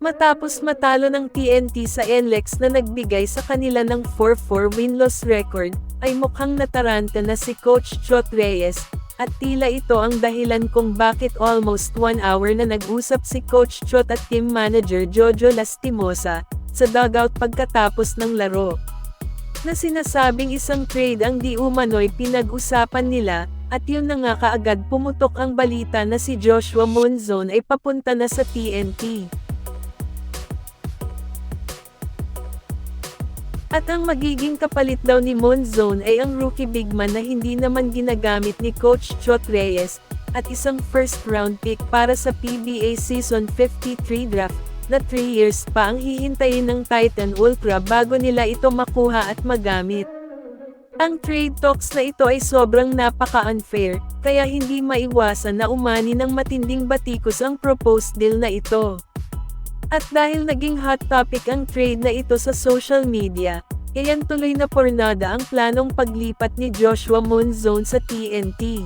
Matapos matalo ng TNT sa NLEX na nagbigay sa kanila ng 4-4 win-loss record, ay mukhang nataranta na si Coach Chot Reyes, at tila ito ang dahilan kung bakit almost 1 hour na nag-usap si Coach Chot at team manager Jojo Lastimosa, sa dugout pagkatapos ng laro. Na sinasabing isang trade ang di umano'y pinag-usapan nila, at yun na nga kaagad pumutok ang balita na si Joshua Monzon ay papunta na sa TNT. At ang magiging kapalit daw ni Monzon ay ang rookie bigman na hindi naman ginagamit ni Coach Chot Reyes, at isang first round pick para sa PBA Season 53 draft, na 3 years pa ang hihintayin ng Titan Ultra bago nila ito makuha at magamit. Ang trade talks na ito ay sobrang napaka-unfair, kaya hindi maiwasan na umani ng matinding batikos ang proposed deal na ito. At dahil naging hot topic ang trade na ito sa social media, kaya't tuloy na pornada ang planong paglipat ni Joshua Monzon sa TNT.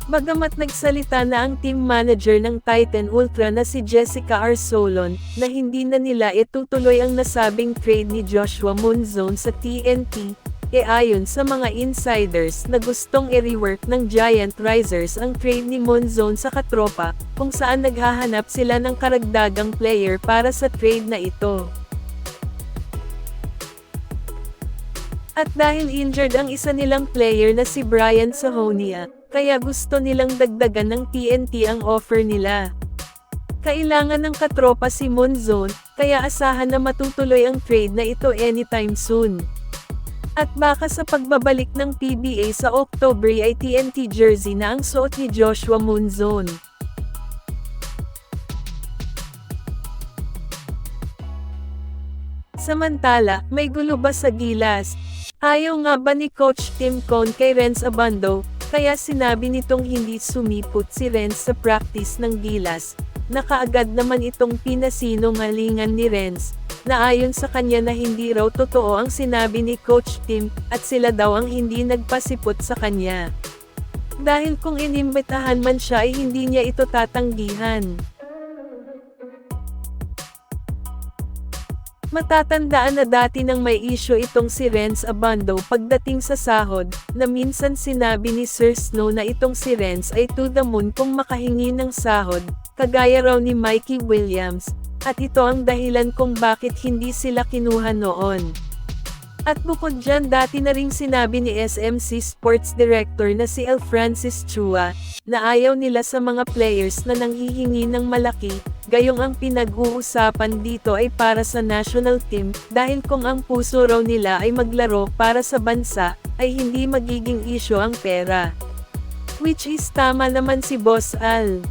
Bagamat nagsalita na ang team manager ng Titan Ultra na si Jessica Arsolon, na hindi na nila itutuloy ang nasabing trade ni Joshua Monzon sa TNT, ayon sa mga insiders na gustong i-rework ng Giant Risers ang trade ni Monzon sa katropa, kung saan naghahanap sila ng karagdagang player para sa trade na ito. At dahil injured ang isa nilang player na si Brian Sahonia, kaya gusto nilang dagdagan ng TNT ang offer nila. Kailangan ng katropa si Monzon, kaya asahan na matutuloy ang trade na ito anytime soon. At baka sa pagbabalik ng PBA sa October ay TNT jersey na ang suot ni Joshua Monzon. Samantala, may gulo ba sa Gilas? Ayaw nga ba ni Coach Tim Cone kay Renz Abando, kaya sinabi nitong hindi sumipot si Renz sa practice ng Gilas, na kaagad naman itong pinasinungalingan ni Renz, na ayon sa kanya na hindi raw totoo ang sinabi ni Coach Tim, at sila daw ang hindi nagpasipot sa kanya. Dahil kung inimbitahan man siya ay hindi niya ito tatanggihan. Matatandaan na dati nang may issue itong si Renz Abando pagdating sa sahod, na minsan sinabi ni Sir Snow na itong si Renz ay to the moon kung makahingi ng sahod, kagaya raw ni Mikey Williams, at ito ang dahilan kung bakit hindi sila kinuha noon. At bukod dyan, dati na ring sinabi ni SMC Sports Director na si El Francis Chua, na ayaw nila sa mga players na nanghihingi ng malaki, gayong ang pinag-uusapan dito ay para sa national team, dahil kung ang puso raw nila ay maglaro para sa bansa, ay hindi magiging issue ang pera. Which is tama naman si Boss Al.